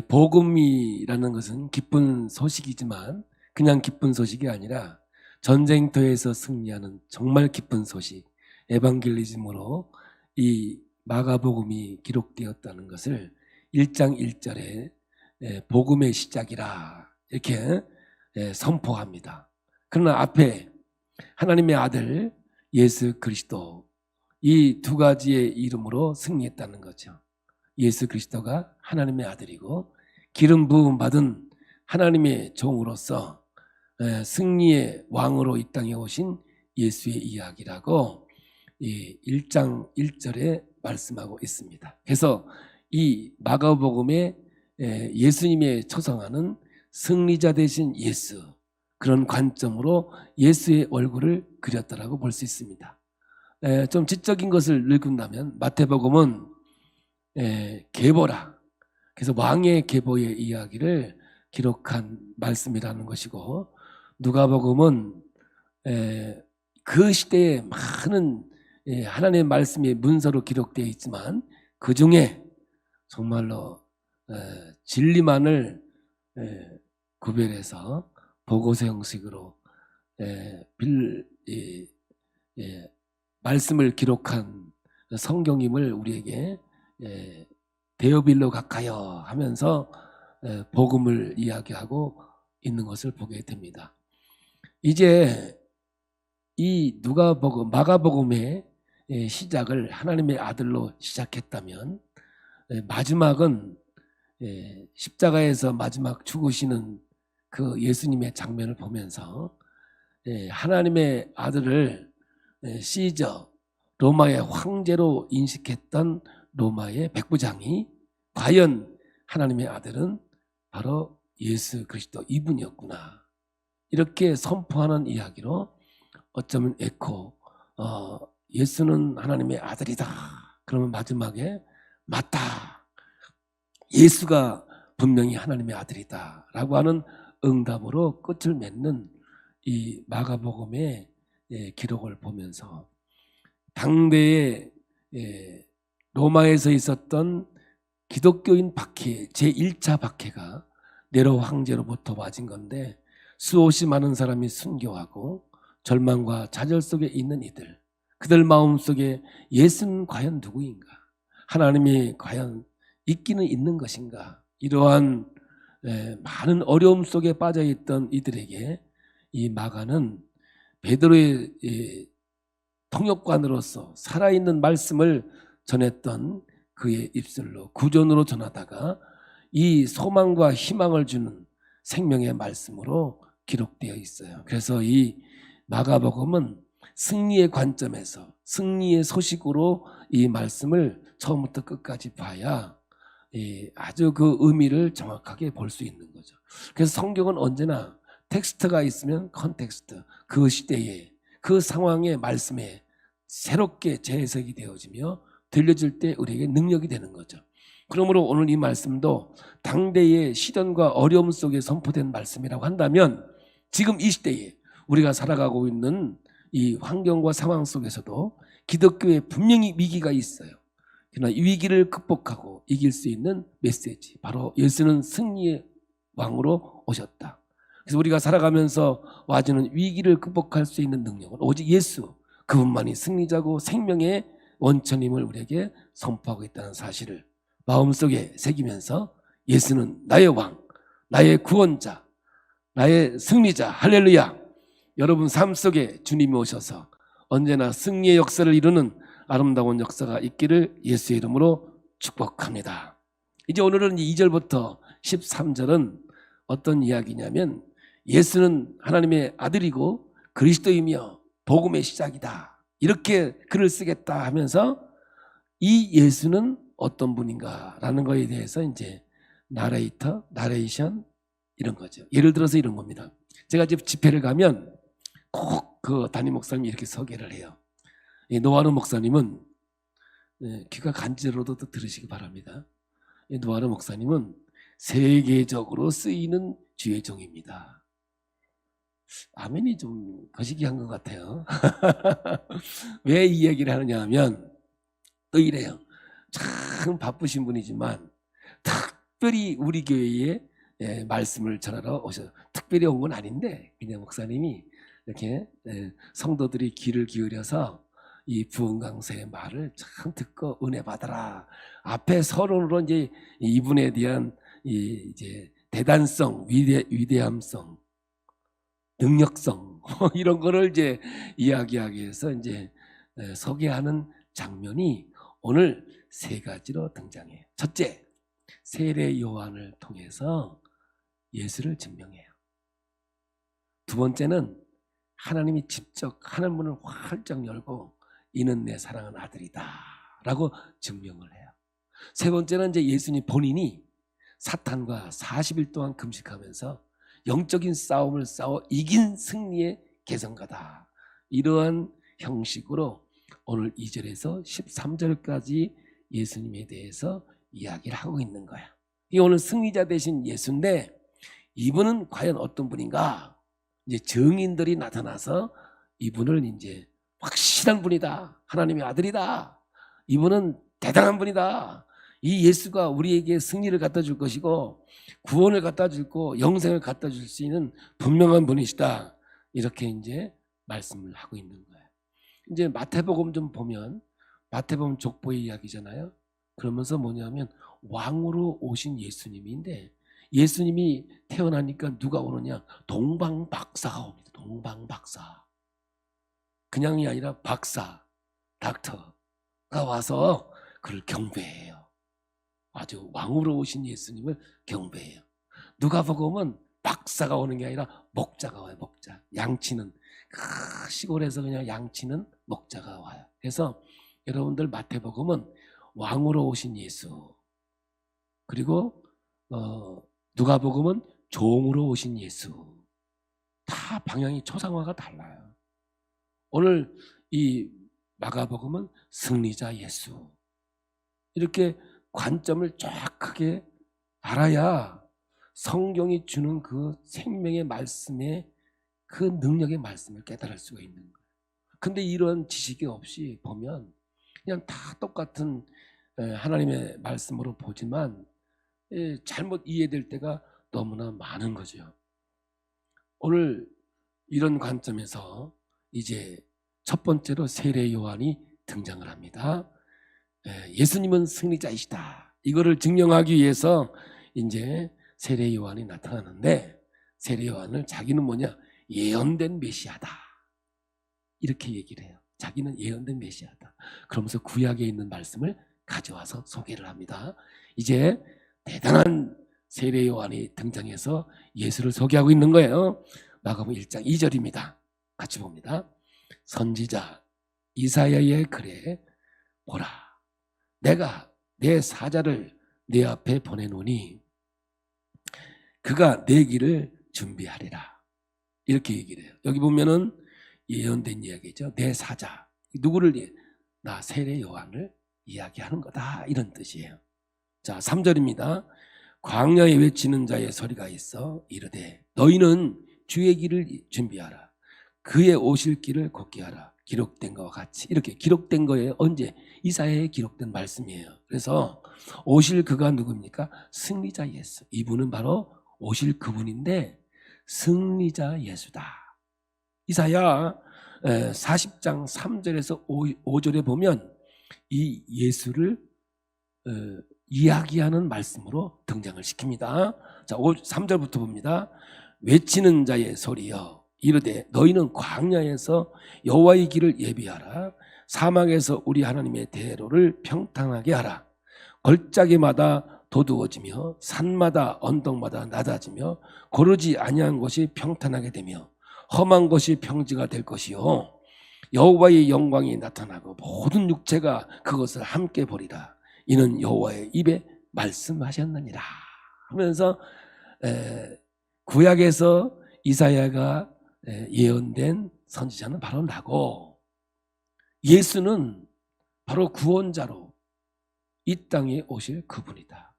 복음이라는 것은 기쁜 소식이지만 그냥 기쁜 소식이 아니라 전쟁터에서 승리하는 정말 기쁜 소식, 에반겔리즘으로 이 마가복음이 기록되었다는 것을 1장 1절에 복음의 시작이라 이렇게 선포합니다. 그러나 앞에 하나님의 아들 예수 그리스도, 이 두 가지의 이름으로 승리했다는 거죠. 예수 그리스도가 하나님의 아들이고 기름 부음 받은 하나님의 종으로서 승리의 왕으로 이 땅에 오신 예수의 이야기라고 1장 1절에 말씀하고 있습니다. 그래서 이 마가복음에 예수님의 초상화는 승리자 되신 예수, 그런 관점으로 예수의 얼굴을 그렸다라고 볼 수 있습니다. 좀 지적인 것을 읽은다면 마태복음은 계보라, 그래서 왕의 계보의 이야기를 기록한 말씀이라는 것이고, 누가복음은 그 시대에 많은 하나님의 말씀이 문서로 기록되어 있지만 그 중에 정말로 진리만을 구별해서 보고서 형식으로 말씀을 기록한 성경임을 우리에게 데어빌로 각하여 하면서 복음을 이야기하고 있는 것을 보게 됩니다. 이제 이 누가복음, 마가복음의 시작을 하나님의 아들로 시작했다면 마지막은 십자가에서 마지막 죽으시는 그 예수님의 장면을 보면서 하나님의 아들을 시저, 로마의 황제로 인식했던 로마의 백부장이 과연 하나님의 아들은 바로 예수 그리스도 이분이었구나, 이렇게 선포하는 이야기로 어쩌면 예수는 하나님의 아들이다. 그러면 마지막에 맞다, 예수가 분명히 하나님의 아들이다 라고 하는 응답으로 끝을 맺는 이 마가복음의 기록을 보면서 당대에 로마에서 있었던 기독교인 박해, 제1차 박해가 네로 황제로부터 맞은 건데, 수없이 많은 사람이 순교하고 절망과 좌절 속에 있는 이들, 그들 마음속에 예수는 과연 누구인가, 하나님이 과연 있기는 있는 것인가, 이러한 많은 어려움 속에 빠져있던 이들에게 이 마가는 베드로의 통역관으로서 살아있는 말씀을 전했던 그의 입술로 구전으로 전하다가 이 소망과 희망을 주는 생명의 말씀으로 기록되어 있어요. 그래서 이 마가복음은 승리의 관점에서, 승리의 소식으로 이 말씀을 처음부터 끝까지 봐야 아주 그 의미를 정확하게 볼 수 있는 거죠. 그래서 성경은 언제나 텍스트가 있으면 컨텍스트, 그 시대에 그 상황의 말씀에 새롭게 재해석이 되어지며 들려질 때 우리에게 능력이 되는 거죠. 그러므로 오늘 이 말씀도 당대의 시련과 어려움 속에 선포된 말씀이라고 한다면, 지금 이 시대에 우리가 살아가고 있는 이 환경과 상황 속에서도 기독교에 분명히 위기가 있어요. 그러나 이 위기를 극복하고 이길 수 있는 메시지, 바로 예수는 승리의 왕으로 오셨다. 그래서 우리가 살아가면서 와주는 위기를 극복할 수 있는 능력은 오직 예수, 그분만이 승리자고 생명의 원천임을 우리에게 선포하고 있다는 사실을 마음속에 새기면서 예수는 나의 왕, 나의 구원자, 나의 승리자, 할렐루야. 여러분 삶 속에 주님이 오셔서 언제나 승리의 역사를 이루는 아름다운 역사가 있기를 예수의 이름으로 축복합니다. 이제 오늘은 2절부터 13절은 어떤 이야기냐면, 예수는 하나님의 아들이고 그리스도이며 복음의 시작이다, 이렇게 글을 쓰겠다 하면서 이 예수는 어떤 분인가라는 것에 대해서 이제 나레이션 이런 거죠. 예를 들어서 이런 겁니다. 제가 집 집회를 가면 꼭 그 담임 목사님이 이렇게 소개를 해요. 노아르 목사님은, 귀가 간지러워도 들으시기 바랍니다. 노아르 목사님은 세계적으로 쓰이는 주의 종입니다. 아멘이 좀 거시기한 것 같아요. 왜 이 얘기를 하느냐 하면 또 이래요. 참 바쁘신 분이지만 특별히 우리 교회에 말씀을 전하러 오셔서 특별히 온 건 아닌데 그냥 목사님이 이렇게 성도들이 귀를 기울여서 이 부흥 강사의 말을 참 듣고 은혜 받아라. 앞에 서론으로 이제 이분에 대한 이제 대단성, 위대함성, 능력성 이런 거를 이제 이야기하기 위해서 이제 소개하는 장면이 오늘 세 가지로 등장해요. 첫째, 세례 요한을 통해서 예수를 증명해요. 두 번째는 하나님이 직접 하늘문을 활짝 열고 이는 내 사랑하는 아들이다 라고 증명을 해요. 세 번째는 이제 예수님 본인이 사탄과 40일 동안 금식하면서 영적인 싸움을 싸워 이긴 승리의 계승가다. 이러한 형식으로 오늘 2절에서 13절까지 예수님에 대해서 이야기를 하고 있는 거야. 이 오늘 승리자 되신 예수인데 이분은 과연 어떤 분인가? 이제 증인들이 나타나서 이분을 이제 확실한 분이다. 하나님의 아들이다. 이분은 대단한 분이다. 이 예수가 우리에게 승리를 갖다 줄 것이고 구원을 갖다 주고 영생을 갖다 줄 수 있는 분명한 분이시다. 이렇게 이제 말씀을 하고 있는 거예요. 이제 마태복음 좀 보면 마태복음 족보의 이야기잖아요. 그러면서 뭐냐면 왕으로 오신 예수님인데 예수님이 태어나니까 누가 오느냐? 동방박사가 옵니다. 동방박사. 그냥이 아니라 박사, 닥터가 와서 그를 경배해요. 아주 왕으로 오신 예수님을 경배해요. 누가복음은 박사가 오는 게 아니라 목자가 와요. 목자. 양치는 시골에서 그냥 양치는 목자가 와요. 그래서 여러분들 마태복음은 왕으로 오신 예수, 그리고 누가복음은 종으로 오신 예수. 다 방향이 초상화가 달라요. 오늘 이 마가복음은 승리자 예수. 이렇게 관점을 정확하게 알아야 성경이 주는 그 생명의 말씀의 그 능력의 말씀을 깨달을 수가 있는 거예요. 근데 이런 지식이 없이 보면 그냥 다 똑같은 하나님의 말씀으로 보지만 잘못 이해될 때가 너무나 많은 거죠. 오늘 이런 관점에서 이제 첫 번째로 세례 요한이 등장을 합니다. 예수님은 승리자이시다. 이거를 증명하기 위해서 이제 세례 요한이 나타나는데 세례 요한을 자기는 뭐냐? 예언된 메시아다. 이렇게 얘기를 해요. 자기는 예언된 메시아다. 그러면서 구약에 있는 말씀을 가져와서 소개를 합니다. 이제 대단한 세례 요한이 등장해서 예수를 소개하고 있는 거예요. 마가복음 1장 2절입니다. 같이 봅니다. 선지자 이사야의 글에 보라, 내가 내 사자를 내 앞에 보내노니 그가 내 길을 준비하리라. 이렇게 얘기를 해요. 여기 보면은 예언된 이야기죠. 내 사자. 누구를? 나 세례 요한을 이야기하는 거다. 이런 뜻이에요. 자, 3절입니다. 광야에 외치는 자의 소리가 있어 이르되 너희는 주의 길을 준비하라. 그의 오실 길을 곧게 하라. 기록된 것과 같이. 이렇게 기록된 거예요. 언제? 이사야에 기록된 말씀이에요. 그래서 오실 그가 누굽니까? 승리자 예수. 이분은 바로 오실 그분인데 승리자 예수다. 이사야 40장 3절에서 5절에 보면 이 예수를 이야기하는 말씀으로 등장을 시킵니다. 자, 3절부터 봅니다. 외치는 자의 소리여 이르되 너희는 광야에서 여호와의 길을 예비하라. 사막에서 우리 하나님의 대로를 평탄하게 하라. 걸작에마다 도두어지며 산마다 언덕마다 낮아지며 고르지 아니한 곳이 평탄하게 되며 험한 것이 평지가 될 것이요 여호와의 영광이 나타나고 모든 육체가 그것을 함께 보리라. 이는 여호와의 입에 말씀하셨느니라 하면서 구약에서 이사야가 예언된 선지자는 바로 나고 예수는 바로 구원자로 이 땅에 오실 그분이다.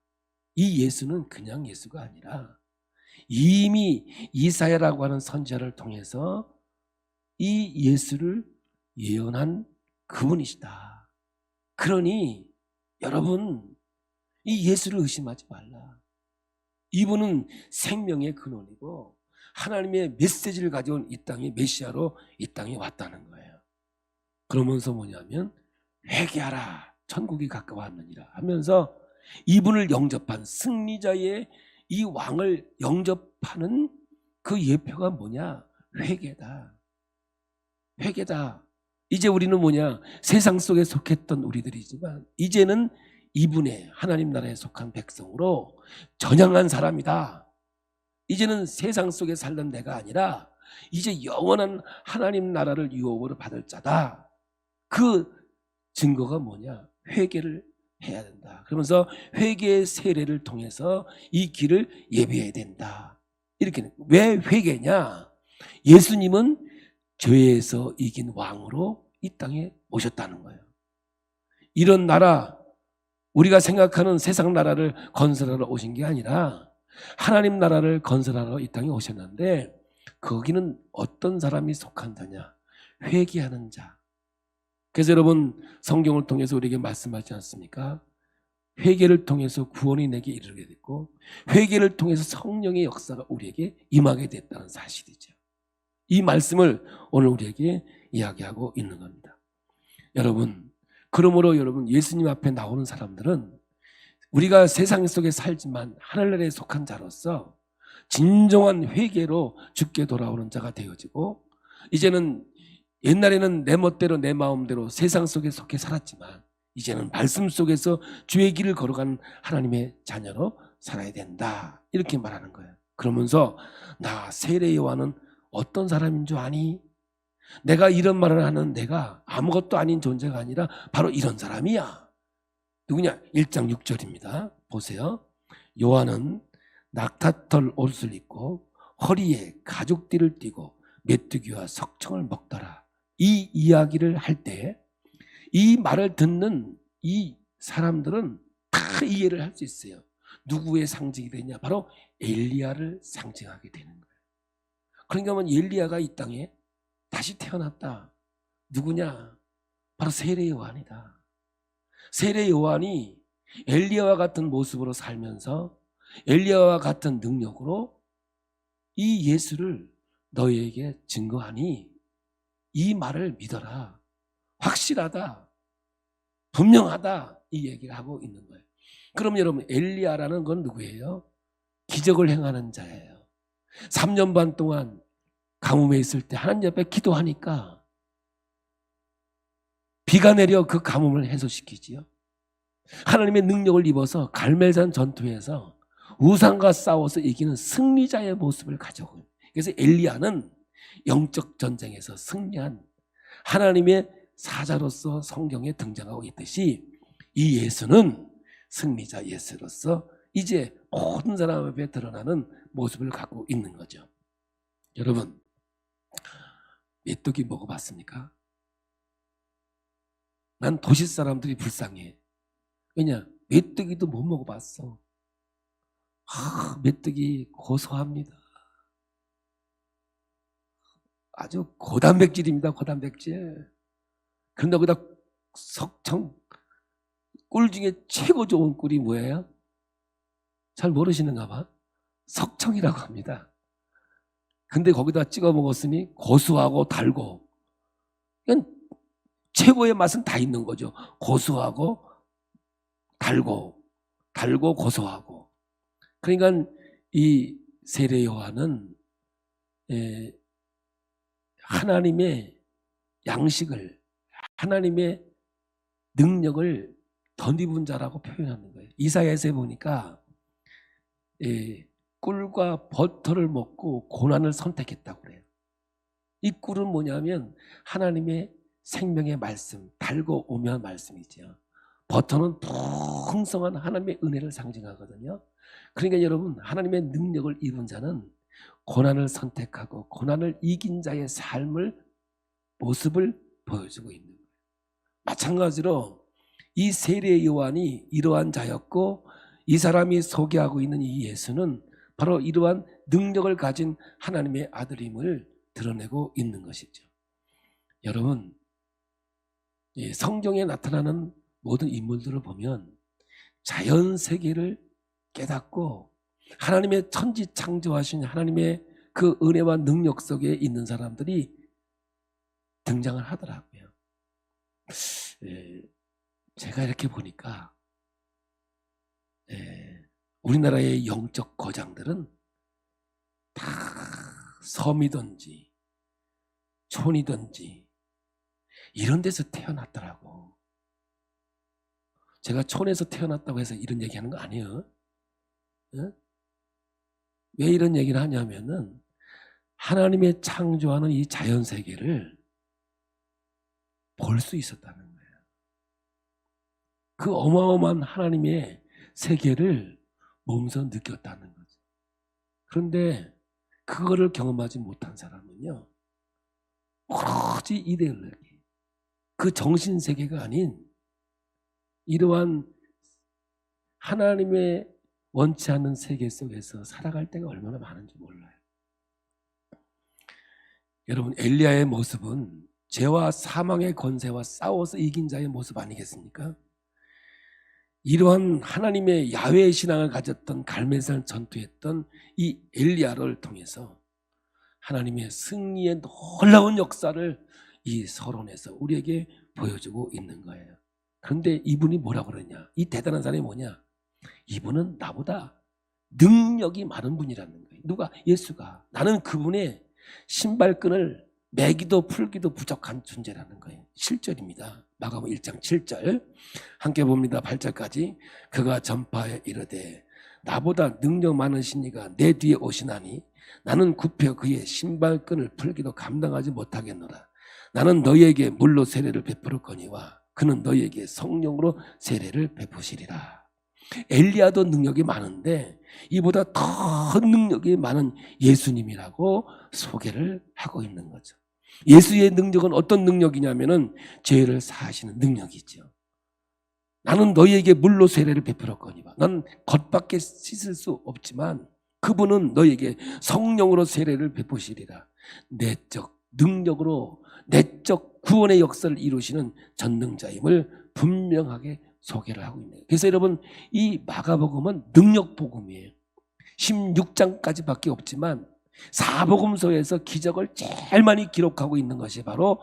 이 예수는 그냥 예수가 아니라 이미 이사야라고 하는 선지자를 통해서 이 예수를 예언한 그분이시다. 그러니 여러분 이 예수를 의심하지 말라. 이분은 생명의 근원이고 하나님의 메시지를 가져온 이 땅에 메시아로 이 땅에 왔다는 거예요. 그러면서 뭐냐면 회개하라 천국이 가까워왔느니라 하면서 이분을 영접한 승리자의 이 왕을 영접하는 그 예표가 뭐냐? 회개다. 회개다. 이제 우리는 뭐냐? 세상 속에 속했던 우리들이지만 이제는 이분의 하나님 나라에 속한 백성으로 전향한 사람이다. 이제는 세상 속에 살던 내가 아니라 이제 영원한 하나님 나라를 유업으로 받을 자다. 그 증거가 뭐냐? 회개를 해야 된다. 그러면서 회개의 세례를 통해서 이 길을 예비해야 된다. 이렇게. 왜 회개냐? 예수님은 죄에서 이긴 왕으로 이 땅에 오셨다는 거예요. 이런 나라, 우리가 생각하는 세상 나라를 건설하러 오신 게 아니라 하나님 나라를 건설하러 이 땅에 오셨는데 거기는 어떤 사람이 속한 자냐? 회개하는 자. 그래서 여러분 성경을 통해서 우리에게 말씀하지 않습니까? 회개를 통해서 구원이 내게 이르게 됐고 회개를 통해서 성령의 역사가 우리에게 임하게 됐다는 사실이죠. 이 말씀을 오늘 우리에게 이야기하고 있는 겁니다. 여러분, 그러므로 여러분 예수님 앞에 나오는 사람들은 우리가 세상 속에 살지만 하늘나라에 속한 자로서 진정한 회개로 주께 돌아오는 자가 되어지고 이제는 옛날에는 내 멋대로 내 마음대로 세상 속에 속해 살았지만 이제는 말씀 속에서 주의 길을 걸어가는 하나님의 자녀로 살아야 된다. 이렇게 말하는 거예요. 그러면서 나 세례 요한은 어떤 사람인 줄 아니? 내가 이런 말을 하는 내가 아무것도 아닌 존재가 아니라 바로 이런 사람이야. 누구냐? 1장 6절입니다. 보세요. 요한은 낙타털 옷을 입고 허리에 가죽띠를 띠고 메뚜기와 석청을 먹더라. 이 이야기를 할 때 이 말을 듣는 이 사람들은 다 이해를 할 수 있어요. 누구의 상징이 되냐? 바로 엘리야를 상징하게 되는 거예요. 그러니까 엘리야가 이 땅에 다시 태어났다. 누구냐? 바로 세례 요한이다. 세례 요한이 엘리야와 같은 모습으로 살면서 엘리야와 같은 능력으로 이 예수를 너희에게 증거하니 이 말을 믿어라. 확실하다. 분명하다. 이 얘기를 하고 있는 거예요. 그럼 여러분 엘리야라는 건 누구예요? 기적을 행하는 자예요. 3년 반 동안 가뭄에 있을 때 하나님 옆에 기도하니까 비가 내려 그 가뭄을 해소시키지요. 하나님의 능력을 입어서 갈멜산 전투에서 우상과 싸워서 이기는 승리자의 모습을 가져오고 있어요. 그래서 엘리야는 영적 전쟁에서 승리한 하나님의 사자로서 성경에 등장하고 있듯이 이 예수는 승리자 예수로서 이제 모든 사람 앞에 드러나는 모습을 갖고 있는 거죠. 여러분 메뚜기 먹어봤습니까? 난 도시 사람들이 불쌍해. 왜냐? 메뚜기도 못 먹어봤어. 메뚜기 고소합니다. 아주 고단백질입니다. 고단백질. 그런데 거기다 석청, 꿀 중에 최고 좋은 꿀이 뭐예요? 잘 모르시는가 봐. 석청이라고 합니다. 근데 거기다 찍어 먹었으니 고소하고 달고 그냥 최고의 맛은 다 있는 거죠. 고소하고 달고 고소하고. 그러니까 이 세례 요한은 하나님의 양식을 하나님의 능력을 덧입은 자라고 표현하는 거예요. 이사야서에 보니까 꿀과 버터를 먹고 고난을 선택했다고 그래요. 이 꿀은 뭐냐면 하나님의 생명의 말씀, 달고 오묘한 말씀이죠. 버터는 풍성한 하나님의 은혜를 상징하거든요. 그러니까 여러분 하나님의 능력을 입은 자는 고난을 선택하고 고난을 이긴 자의 삶을 모습을 보여주고 있는 거예요. 마찬가지로 이 세례 요한이 이러한 자였고 이 사람이 소개하고 있는 이 예수는 바로 이러한 능력을 가진 하나님의 아들임을 드러내고 있는 것이죠. 여러분 성경에 나타나는 모든 인물들을 보면 자연 세계를 깨닫고 하나님의 천지 창조하신 하나님의 그 은혜와 능력 속에 있는 사람들이 등장을 하더라고요. 제가 이렇게 보니까 우리나라의 영적 거장들은 다 섬이든지 촌이든지 이런 데서 태어났더라고. 제가 촌에서 태어났다고 해서 이런 얘기하는 거 아니에요. 왜 이런 얘기를 하냐면은 하나님의 창조하는 이 자연세계를 볼 수 있었다는 거예요. 그 어마어마한 하나님의 세계를 몸소 느꼈다는 거죠. 그런데 그거를 경험하지 못한 사람은요, 오로지 이데올로기, 그 정신세계가 아닌 이러한 하나님의 원치 않는 세계 속에서 살아갈 때가 얼마나 많은지 몰라요. 여러분, 엘리야의 모습은 죄와 사망의 권세와 싸워서 이긴 자의 모습 아니겠습니까? 이러한 하나님의 야훼 신앙을 가졌던 갈멜산 전투했던 이 엘리야를 통해서 하나님의 승리의 놀라운 역사를 이 서론에서 우리에게 보여주고 있는 거예요. 그런데 이분이 뭐라고 그러냐? 이 대단한 사람이 뭐냐? 이분은 나보다 능력이 많은 분이라는 거예요. 누가? 예수가. 나는 그분의 신발끈을 매기도 풀기도 부족한 존재라는 거예요. 7절입니다. 마가복음 1장 7절 함께 봅니다. 8절까지. 그가 전파하여 이르되 나보다 능력 많으신 이가 내 뒤에 오시나니 나는 굽혀 그의 신발끈을 풀기도 감당하지 못하겠노라. 나는 너희에게 물로 세례를 베풀었거니와 그는 너희에게 성령으로 세례를 베푸시리라. 엘리야도 능력이 많은데 이보다 더 능력이 많은 예수님이라고 소개를 하고 있는 거죠. 예수의 능력은 어떤 능력이냐면은 죄를 사하시는 능력이죠. 나는 너희에게 물로 세례를 베풀었거니와. 난 겉밖에 씻을 수 없지만 그분은 너희에게 성령으로 세례를 베푸시리라. 내적 능력으로 내적 구원의 역사를 이루시는 전능자임을 분명하게 소개를 하고 있네요. 그래서 여러분, 이 마가복음은 능력복음이에요. 16장까지밖에 없지만 사복음서에서 기적을 제일 많이 기록하고 있는 것이 바로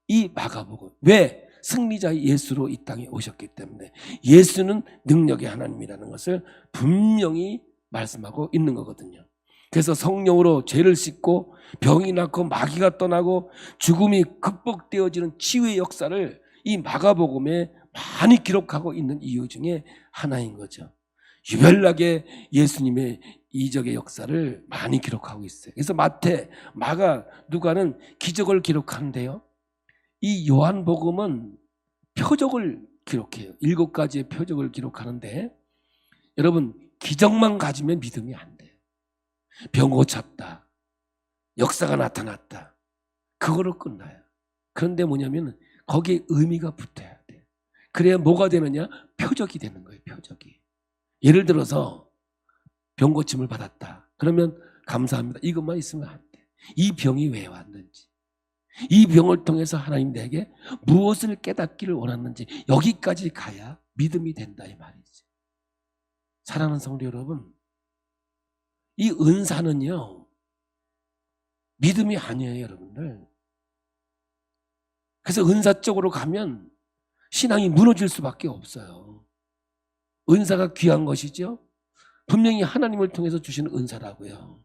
이 마가복음. 왜? 승리자 예수로 이 땅에 오셨기 때문에 예수는 능력의 하나님이라는 것을 분명히 말씀하고 있는 거거든요. 그래서 성령으로 죄를 씻고 병이 낫고 마귀가 떠나고 죽음이 극복되어지는 치유의 역사를 이 마가복음에 많이 기록하고 있는 이유 중에 하나인 거죠. 유별나게 예수님의 이적의 역사를 많이 기록하고 있어요. 그래서 마태, 마가, 누가는 기적을 기록하는데요, 이 요한복음은 표적을 기록해요. 7가지의 표적을 기록하는데 여러분, 기적만 가지면 믿음이 안 돼요. 병 고쳤다, 역사가 나타났다, 그거로 끝나요. 그런데 뭐냐면 거기에 의미가 붙어야 돼요. 그래야 뭐가 되느냐? 표적이 되는 거예요. 표적이. 예를 들어서 병 고침을 받았다. 그러면 감사합니다. 이것만 있으면 안 돼. 이 병이 왜 왔는지, 이 병을 통해서 하나님 내게 무엇을 깨닫기를 원하는지, 여기까지 가야 믿음이 된다 이 말이지. 사랑하는 성도 여러분, 이 은사는요 믿음이 아니에요, 여러분들. 그래서 은사 쪽으로 가면 신앙이 무너질 수밖에 없어요. 은사가 귀한 것이죠. 분명히 하나님을 통해서 주시는 은사라고요.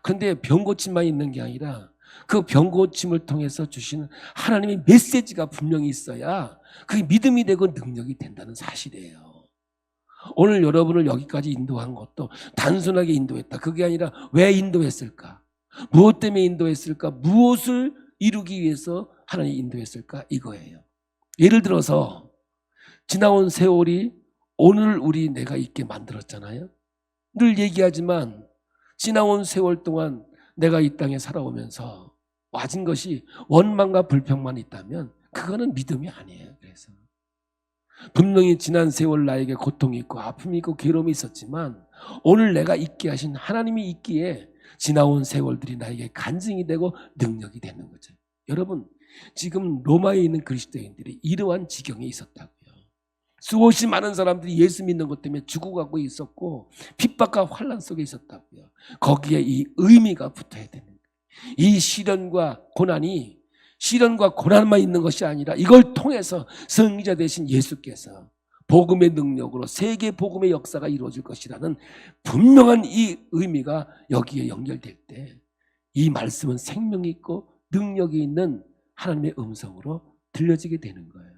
그런데 병고침만 있는 게 아니라 그 병고침을 통해서 주시는 하나님의 메시지가 분명히 있어야 그게 믿음이 되고 능력이 된다는 사실이에요. 오늘 여러분을 여기까지 인도한 것도 단순하게 인도했다, 그게 아니라 왜 인도했을까? 무엇 때문에 인도했을까? 무엇을 이루기 위해서 하나님이 인도했을까? 이거예요. 예를 들어서 지나온 세월이 오늘 우리 내가 있게 만들었잖아요. 늘 얘기하지만 지나온 세월 동안 내가 이 땅에 살아오면서 와진 것이 원망과 불평만 있다면 그거는 믿음이 아니에요. 그래서 분명히 지난 세월 나에게 고통이 있고 아픔이 있고 괴로움이 있었지만 오늘 내가 있게 하신 하나님이 있기에 지나온 세월들이 나에게 간증이 되고 능력이 되는 거죠. 여러분, 지금 로마에 있는 그리스도인들이 이러한 지경에 있었다고요. 수없이 많은 사람들이 예수 믿는 것 때문에 죽어가고 있었고 핍박과 환난 속에 있었다고요. 거기에 이 의미가 붙어야 되는 거예요. 이 시련과 고난만 있는 것이 아니라 이걸 통해서 승리자 되신 예수께서 복음의 능력으로 세계 복음의 역사가 이루어질 것이라는 분명한 이 의미가 여기에 연결될 때 이 말씀은 생명이 있고 능력이 있는 하나님의 음성으로 들려지게 되는 거예요.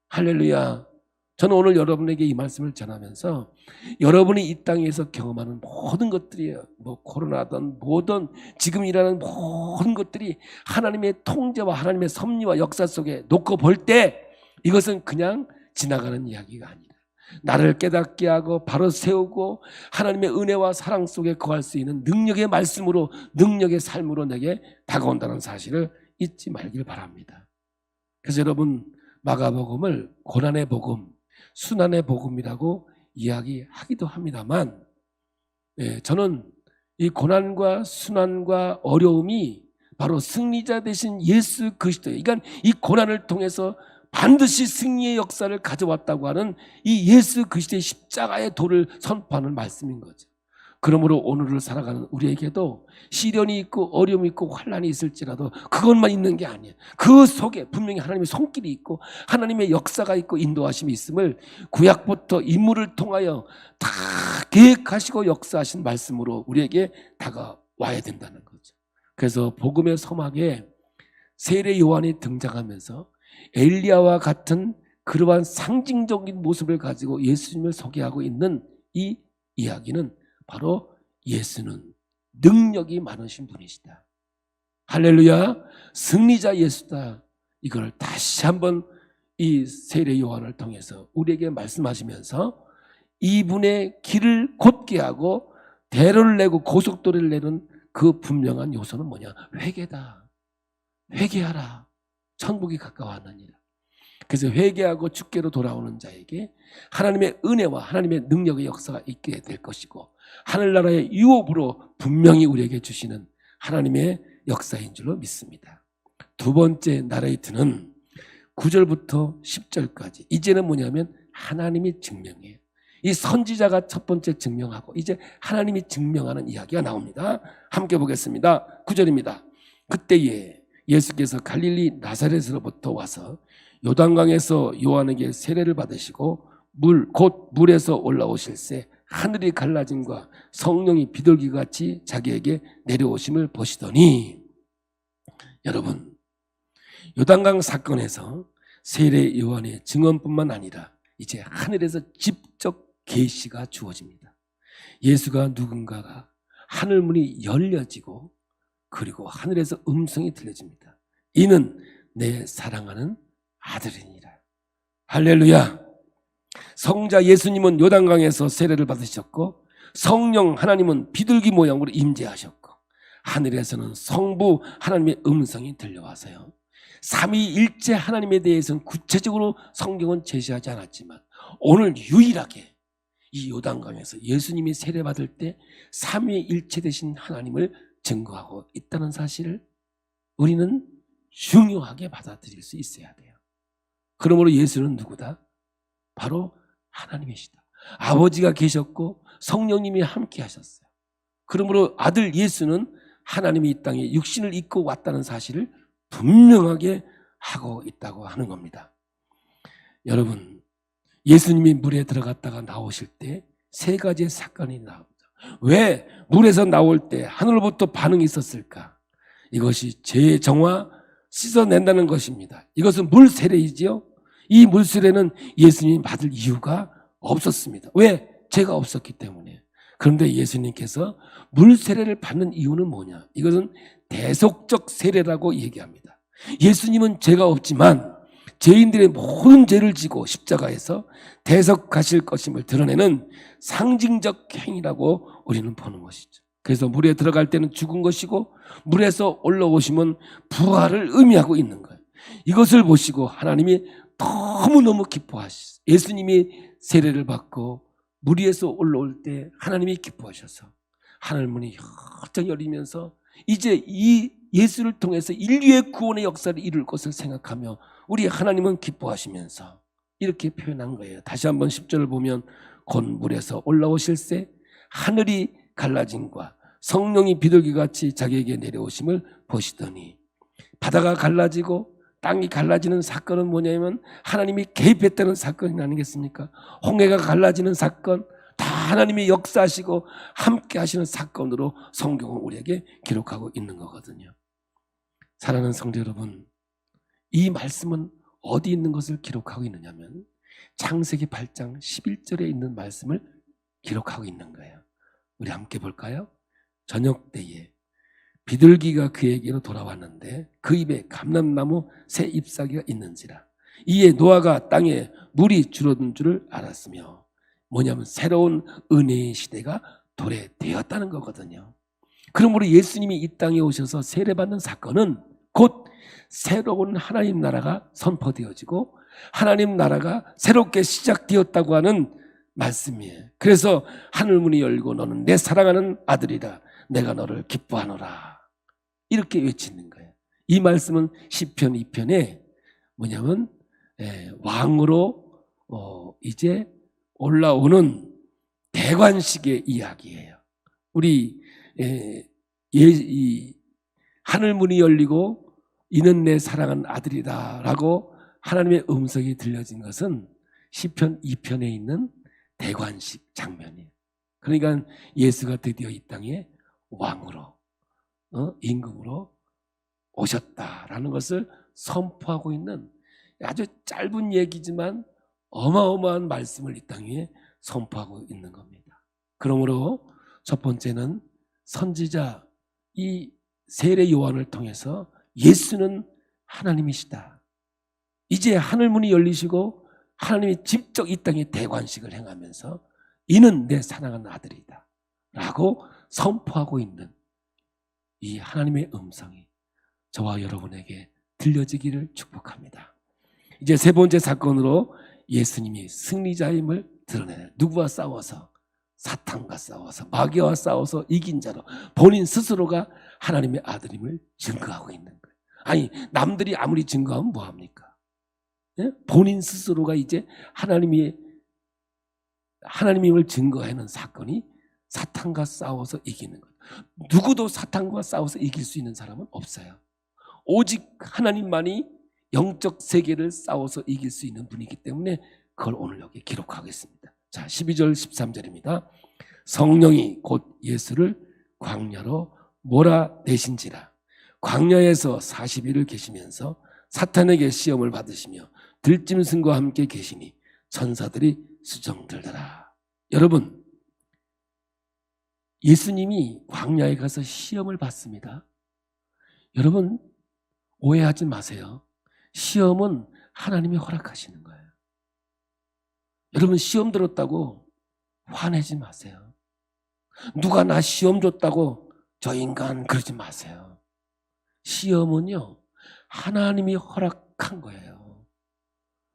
할렐루야. 저는 오늘 여러분에게 이 말씀을 전하면서 여러분이 이 땅에서 경험하는 모든 것들이에요. 코로나든 뭐든 지금 일하는 모든 것들이 하나님의 통제와 하나님의 섭리와 역사 속에 놓고 볼 때 이것은 그냥 지나가는 이야기가 아니라 나를 깨닫게 하고 바로 세우고 하나님의 은혜와 사랑 속에 거할 수 있는 능력의 말씀으로 능력의 삶으로 내게 다가온다는 사실을 잊지 말길 바랍니다. 그래서 여러분 마가복음을 고난의 복음, 순환의 복음이라고 이야기하기도 합니다만 저는 이 고난과 순환과 어려움이 바로 승리자 되신 예수 그리스도예요. 그러니까 이 고난을 통해서 반드시 승리의 역사를 가져왔다고 하는 이 예수 그리스도의 십자가의 도를 선포하는 말씀인 거죠. 그러므로 오늘을 살아가는 우리에게도 시련이 있고 어려움이 있고 환난이 있을지라도 그것만 있는 게 아니에요. 그 속에 분명히 하나님의 손길이 있고 하나님의 역사가 있고 인도하심이 있음을 구약부터 인물을 통하여 다 계획하시고 역사하신 말씀으로 우리에게 다가와야 된다는 거죠. 그래서 복음의 서막에 세례 요한이 등장하면서 엘리야와 같은 그러한 상징적인 모습을 가지고 예수님을 소개하고 있는 이 이야기는 바로 예수는 능력이 많으신 분이시다. 할렐루야. 승리자 예수다. 이걸 다시 한번 이 세례 요한을 통해서 우리에게 말씀하시면서 이분의 길을 곧게 하고 대로를 내고 고속도로를 내는 그 분명한 요소는 뭐냐? 회개다. 회개하라. 천국이 가까워하느니라. 그래서 회개하고 주께로 돌아오는 자에게 하나님의 은혜와 하나님의 능력의 역사가 있게 될 것이고 하늘나라의 유업으로 분명히 우리에게 주시는 하나님의 역사인 줄로 믿습니다. 두 번째 나레이트는 9절부터 10절까지 이제는 뭐냐면 하나님이 증명해요. 이 선지자가 첫 번째 증명하고 이제 하나님이 증명하는 이야기가 나옵니다. 함께 보겠습니다. 9절입니다. 그때에 예수께서 갈릴리 나사렛으로부터 와서 요단강에서 요한에게 세례를 받으시고 곧 물에서 올라오실새 하늘이 갈라짐과 성령이 비둘기같이 자기에게 내려오심을 보시더니 여러분 요단강 사건에서 세례 요한의 증언뿐만 아니라 이제 하늘에서 직접 계시가 주어집니다. 예수가 누군가가 하늘문이 열려지고 그리고 하늘에서 음성이 들려집니다. 이는 내 사랑하는 아들이니라. 할렐루야. 성자 예수님은 요단강에서 세례를 받으셨고 성령 하나님은 비둘기 모양으로 임재하셨고 하늘에서는 성부 하나님의 음성이 들려와서요. 삼위일체 하나님에 대해서는 구체적으로 성경은 제시하지 않았지만 오늘 유일하게 이 요단강에서 예수님이 세례받을 때 삼위일체 되신 하나님을 증거하고 있다는 사실을 우리는 중요하게 받아들일 수 있어야 돼요. 그러므로 예수는 누구다? 바로 하나님이시다. 아버지가 계셨고 성령님이 함께 하셨어요. 그러므로 아들 예수는 하나님이 이 땅에 육신을 입고 왔다는 사실을 분명하게 하고 있다고 하는 겁니다. 여러분, 예수님이 물에 들어갔다가 나오실 때 세 가지의 사건이 나옵니다. 왜 물에서 나올 때 하늘로부터 반응이 있었을까? 이것이 죄의 정화 씻어낸다는 것입니다. 이것은 물세례이지요. 이 물세례는 예수님이 받을 이유가 없었습니다. 왜? 죄가 없었기 때문에. 그런데 예수님께서 물세례를 받는 이유는 뭐냐? 이것은 대속적 세례라고 얘기합니다. 예수님은 죄가 없지만 죄인들의 모든 죄를 지고 십자가에서 대속하실 것임을 드러내는 상징적 행위라고 우리는 보는 것이죠. 그래서 물에 들어갈 때는 죽은 것이고 물에서 올라오시면 부활을 의미하고 있는 거예요. 이것을 보시고 하나님이 너무너무 기뻐하시죠. 예수님이 세례를 받고 물 위에서 올라올 때 하나님이 기뻐하셔서 하늘문이 활짝 열리면서 이제 이 예수를 통해서 인류의 구원의 역사를 이룰 것을 생각하며 우리 하나님은 기뻐하시면서 이렇게 표현한 거예요. 다시 한번 10절을 보면 곧 물에서 올라오실새 하늘이 갈라짐과 성령이 비둘기같이 자기에게 내려오심을 보시더니, 바다가 갈라지고 땅이 갈라지는 사건은 뭐냐면 하나님이 개입했다는 사건이 아니겠습니까? 홍해가 갈라지는 사건, 다 하나님이 역사하시고 함께 하시는 사건으로 성경은 우리에게 기록하고 있는 거거든요. 사랑하는 성도 여러분, 이 말씀은 어디 있는 것을 기록하고 있느냐면 창세기 8장 11절에 있는 말씀을 기록하고 있는 거예요. 우리 함께 볼까요? 저녁 때에 비둘기가 그에게로 돌아왔는데 그 입에 감람나무 새 잎사귀가 있는지라. 이에 노아가 땅에 물이 줄어든 줄을 알았으며, 뭐냐면 새로운 은혜의 시대가 도래되었다는 거거든요. 그러므로 예수님이 이 땅에 오셔서 세례받는 사건은 곧 새로운 하나님 나라가 선포되어지고 하나님 나라가 새롭게 시작되었다고 하는 말씀이에요. 그래서 하늘문이 열고 너는 내 사랑하는 아들이라 내가 너를 기뻐하노라 이렇게 외치는 거예요. 이 말씀은 시편 2편에 뭐냐면 왕으로 이제 올라오는 대관식의 이야기예요. 우리 이 하늘문이 열리고 이는 내 사랑하는 아들이다 라고 하나님의 음성이 들려진 것은 시편 2편에 있는 대관식 장면이에요. 그러니까 예수가 드디어 이 땅에 왕으로 임금으로 오셨다라는 것을 선포하고 있는 아주 짧은 얘기지만 어마어마한 말씀을 이 땅 위에 선포하고 있는 겁니다. 그러므로 첫 번째는 선지자 이 세례 요한을 통해서 예수는 하나님이시다. 이제 하늘문이 열리시고 하나님이 직접 이 땅에 대관식을 행하면서 이는 내 사랑하는 아들이다 라고 선포하고 있는 이 하나님의 음성이 저와 여러분에게 들려지기를 축복합니다. 이제 세 번째 사건으로 예수님이 승리자임을 드러내는, 누구와 싸워서? 사탄과 싸워서, 마귀와 싸워서 이긴 자로 본인 스스로가 하나님의 아들임을 증거하고 있는 거예요. 아니, 남들이 아무리 증거하면 뭐합니까? 예? 본인 스스로가 이제 하나님임을 증거하는 사건이 사탄과 싸워서 이기는 거예요. 누구도 사탄과 싸워서 이길 수 있는 사람은 없어요. 오직 하나님만이 영적 세계를 싸워서 이길 수 있는 분이기 때문에 그걸 오늘 여기 기록하겠습니다. 자, 12절 13절입니다. 성령이 곧 예수를 광야로 몰아내신지라. 광야에서 40일을 계시면서 사탄에게 시험을 받으시며 들짐승과 함께 계시니 천사들이 수정들더라. 여러분, 예수님이 광야에 가서 시험을 받습니다. 여러분, 오해하지 마세요. 시험은 하나님이 허락하시는 거예요. 여러분, 시험 들었다고 화내지 마세요. 누가 나 시험 줬다고 저 인간 그러지 마세요. 시험은요, 하나님이 허락한 거예요.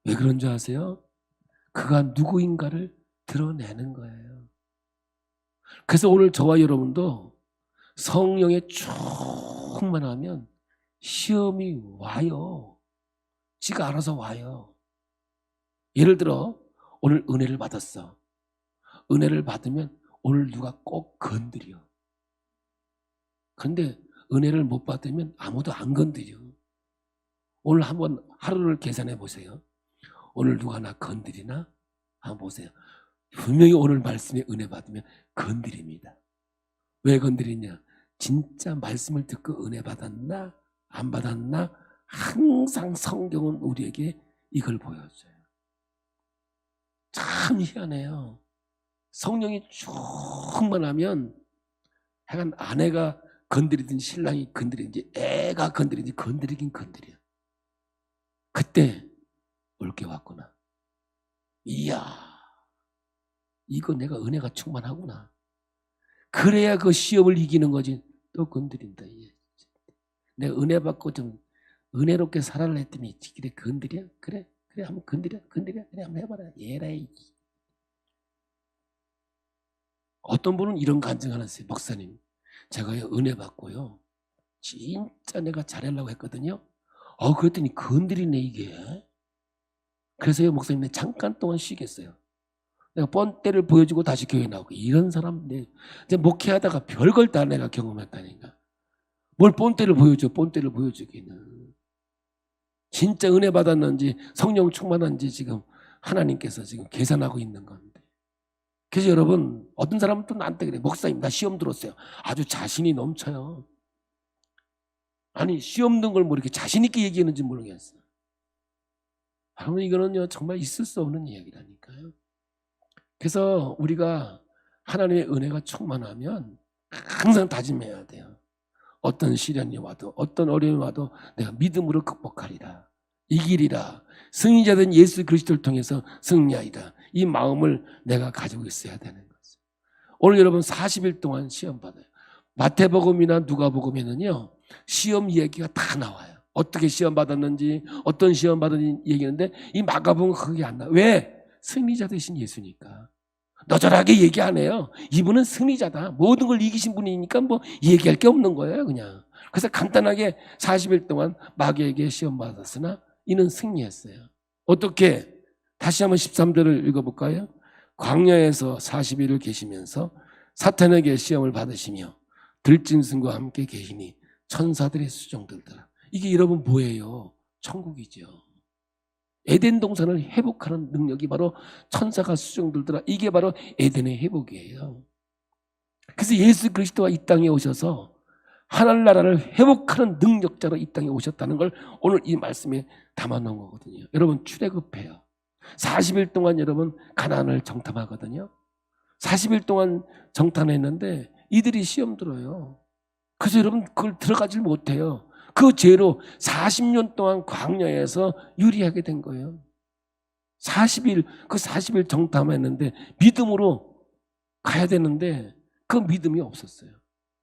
왜 그런 줄 아세요? 그가 누구인가를 드러내는 거예요. 그래서 오늘 저와 여러분도 성령에 충만하면 시험이 와요. 지가 알아서 와요. 예를 들어 오늘 은혜를 받았어. 은혜를 받으면 오늘 누가 꼭 건드려. 그런데 은혜를 못 받으면 아무도 안 건드려. 오늘 한번 하루를 계산해 보세요. 오늘 누가 나 건드리나? 한번 보세요. 분명히 오늘 말씀에 은혜 받으면 건드립니다. 왜 건드리냐? 진짜 말씀을 듣고 은혜 받았나? 안 받았나? 항상 성경은 우리에게 이걸 보여줘요. 참 희한해요. 성령이 충만하면 하여간 아내가 건드리든 신랑이 건드리든지 애가 건드리든지 건드리긴 건드려. 그때 올게 왔구나. 이야, 이거 내가 은혜가 충만하구나. 그래야 그 시험을 이기는 거지. 또 건드린다. 내가 은혜 받고 좀 은혜롭게 살아라 했더니 그래 건드려? 그래 한번 건드려? 그래 한번 해봐라. 예라이. 어떤 분은 이런 간증을 하세요. 목사님, 제가 은혜 받고요, 진짜 내가 잘하려고 했거든요. 그랬더니 건드리네 이게. 그래서요, 목사님, 잠깐 동안 쉬겠어요. 내가 뻔때를 보여주고 다시 교회 나오고. 이런 사람, 이제 목회하다가 별걸 다 내가 경험했다니까. 뭘 뻔때를 보여줘, 뻔때를 보여주기는. 진짜 은혜 받았는지 성령 충만한지 지금 하나님께서 지금 계산하고 있는 건데. 그래서 여러분, 어떤 사람은 또 나한테 그래. 목사님, 나 시험 들었어요. 아주 자신이 넘쳐요. 아니, 시험 든 걸 뭐 이렇게 자신 있게 얘기하는지 모르겠어요. 여러분, 이거는요, 정말 있을 수 없는 이야기라니까요. 그래서 우리가 하나님의 은혜가 충만하면 항상 다짐해야 돼요. 어떤 시련이 와도, 어떤 어려움이 와도 내가 믿음으로 극복하리라, 이기리라, 승리자된 예수 그리스도를 통해서 승리하리라, 이 마음을 내가 가지고 있어야 되는 거죠. 오늘 여러분 40일 동안 시험 받아요. 마태복음이나 누가복음에는요, 시험 얘기가 다 나와요. 어떻게 시험 받았는지, 어떤 시험 받았는지 얘기하는데, 이 마가복음은 그게 안 나와요. 왜? 승리자 되신 예수니까. 너절하게 얘기 안 해요. 이분은 승리자다, 모든 걸 이기신 분이니까 뭐 얘기할 게 없는 거예요, 그냥. 그래서 간단하게 40일 동안 마귀에게 시험 받았으나 이는 승리했어요. 어떻게? 다시 한번 13절을 읽어볼까요? 광야에서 40일을 계시면서 사탄에게 시험을 받으시며 들짐승과 함께 계시니 천사들이 수종들더라. 이게 여러분 뭐예요? 천국이죠. 에덴 동산을 회복하는 능력이 바로 천사가 수종들더라. 이게 바로 에덴의 회복이에요. 그래서 예수 그리스도가 이 땅에 오셔서 하늘나라를 회복하는 능력자로 이 땅에 오셨다는 걸 오늘 이 말씀에 담아놓은 거거든요. 여러분, 출애굽해요. 40일 동안 여러분 가나안을 정탐하거든요. 40일 동안 정탐했는데 이들이 시험 들어요. 그래서 여러분 그걸 들어가질 못해요. 그 죄로 40년 동안 광야에서 유리하게 된 거예요. 40일, 그 40일 정탐했는데 믿음으로 가야 되는데 그 믿음이 없었어요.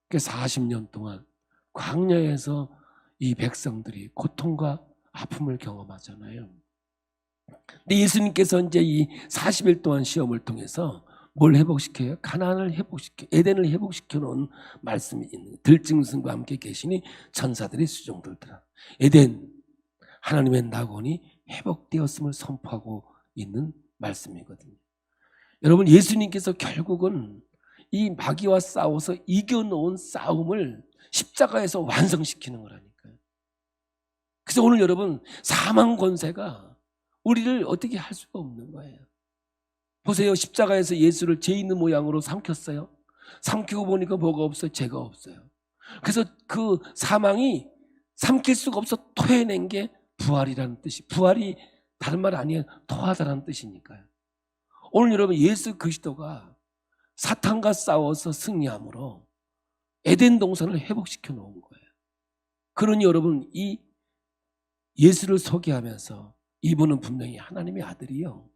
그래서 40년 동안 광야에서 이 백성들이 고통과 아픔을 경험하잖아요. 근데 예수님께서 이제 이 40일 동안 시험을 통해서 뭘 회복시켜요? 가나안을 회복시켜, 에덴을 회복시켜 놓은 말씀이 있는 거예요. 들짐승과 함께 계시니 천사들이 수종들더라. 에덴, 하나님의 낙원이 회복되었음을 선포하고 있는 말씀이거든요. 여러분, 예수님께서 결국은 이 마귀와 싸워서 이겨놓은 싸움을 십자가에서 완성시키는 거라니까요. 그래서 오늘 여러분, 사망 권세가 우리를 어떻게 할 수가 없는 거예요. 보세요. 십자가에서 예수를 죄 있는 모양으로 삼켰어요. 삼키고 보니까 뭐가 없어요? 죄가 없어요. 그래서 그 사망이 삼킬 수가 없어 토해낸 게 부활이라는 뜻이, 부활이 다른 말 아니에요. 토하다라는 뜻이니까요. 오늘 여러분, 예수 그리스도가 사탄과 싸워서 승리함으로 에덴 동산을 회복시켜 놓은 거예요. 그러니 여러분, 이 예수를 소개하면서 이분은 분명히 하나님의 아들이요,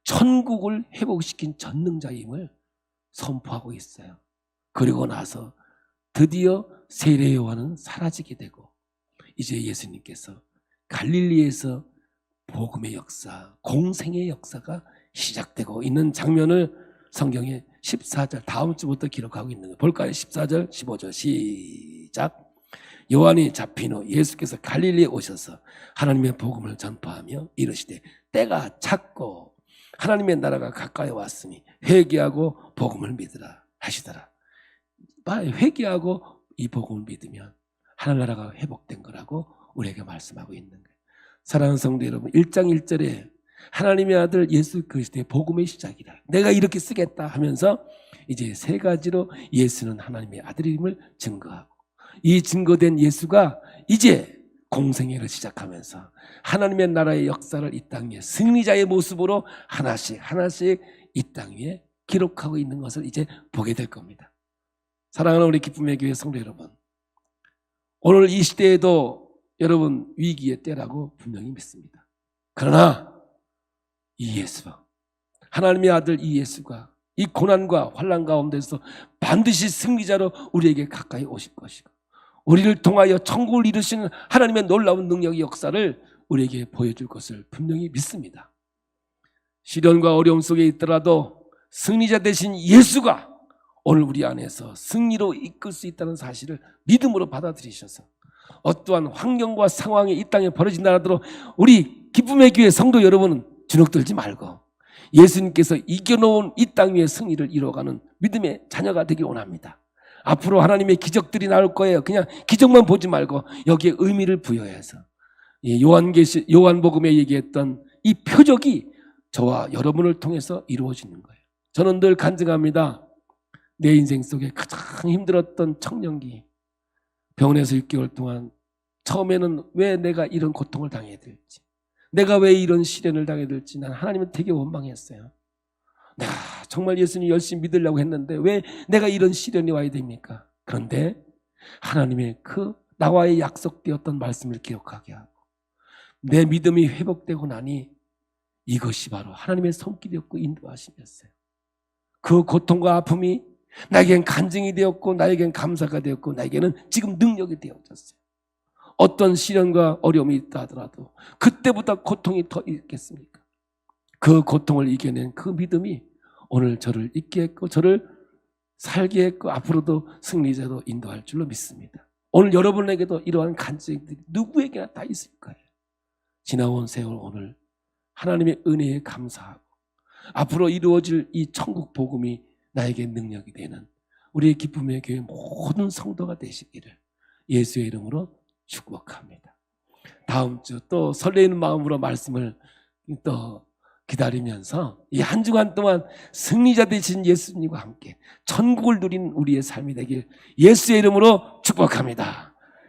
천국을 회복시킨 전능자임을 선포하고 있어요. 그리고 나서 드디어 세례 요한은 사라지게 되고 이제 예수님께서 갈릴리에서 복음의 역사, 공생의 역사가 시작되고 있는 장면을 성경에 14절 다음 주부터 기록하고 있는 거예요. 볼까요? 14절, 15절 시작. 요한이 잡힌 후 예수께서 갈릴리에 오셔서 하나님의 복음을 전파하며 이르시되 때가 찼고 하나님의 나라가 가까이 왔으니 회개하고 복음을 믿으라 하시더라. 회개하고 이 복음을 믿으면 하늘나라가 회복된 거라고 우리에게 말씀하고 있는 거예요. 사랑하는 성도 여러분, 1장 1절에 하나님의 아들 예수 그리스도의 복음의 시작이다, 내가 이렇게 쓰겠다 하면서 이제 세 가지로 예수는 하나님의 아들임을 증거하고, 이 증거된 예수가 이제 공생애를 시작하면서 하나님의 나라의 역사를 이 땅 위에 승리자의 모습으로 하나씩 하나씩 이 땅 위에 기록하고 있는 것을 이제 보게 될 겁니다. 사랑하는 우리 기쁨의 교회 성도 여러분, 오늘 이 시대에도 여러분 위기의 때라고 분명히 믿습니다. 그러나 이 예수, 하나님의 아들 이 예수가 이 고난과 환난 가운데서 반드시 승리자로 우리에게 가까이 오실 것이고, 우리를 통하여 천국을 이루시는 하나님의 놀라운 능력의 역사를 우리에게 보여줄 것을 분명히 믿습니다. 시련과 어려움 속에 있더라도 승리자 되신 예수가 오늘 우리 안에서 승리로 이끌 수 있다는 사실을 믿음으로 받아들이셔서 어떠한 환경과 상황이 이 땅에 벌어진다 하더라도 우리 기쁨의 교회 성도 여러분은 주눅들지 말고 예수님께서 이겨놓은 이 땅 위의 승리를 이뤄가는 믿음의 자녀가 되길 원합니다. 앞으로 하나님의 기적들이 나올 거예요. 그냥 기적만 보지 말고 여기에 의미를 부여해서 요한복음에 얘기했던 이 표적이 저와 여러분을 통해서 이루어지는 거예요. 저는 늘 간증합니다. 내 인생 속에 가장 힘들었던 청년기, 병원에서 6개월 동안 처음에는 왜 내가 이런 고통을 당해야 될지, 내가 왜 이런 시련을 당해야 될지 난 하나님은 되게 원망했어요. 내가 정말 예수님 열심히 믿으려고 했는데 왜 내가 이런 시련이 와야 됩니까? 그런데 하나님의 그 나와의 약속되었던 말씀을 기억하게 하고 내 믿음이 회복되고 나니 이것이 바로 하나님의 손길이었고 인도하심이었어요. 그 고통과 아픔이 나에겐 간증이 되었고 나에겐 감사가 되었고 나에게는 지금 능력이 되어졌어요. 어떤 시련과 어려움이 있다 하더라도 그때보다 고통이 더 있겠습니까? 그 고통을 이겨낸 그 믿음이 오늘 저를 있게 했고 저를 살게 했고 앞으로도 승리자로 인도할 줄로 믿습니다. 오늘 여러분에게도 이러한 간증들이 누구에게나 다 있을 거예요. 지나온 세월 오늘 하나님의 은혜에 감사하고 앞으로 이루어질 이 천국 복음이 나에게 능력이 되는 우리의 기쁨의 교회 모든 성도가 되시기를 예수의 이름으로 축복합니다. 다음 주 또 설레이는 마음으로 말씀을 또 기다리면서 이 한 주간 동안 승리자 되신 예수님과 함께 천국을 누리는 우리의 삶이 되길 예수의 이름으로 축복합니다.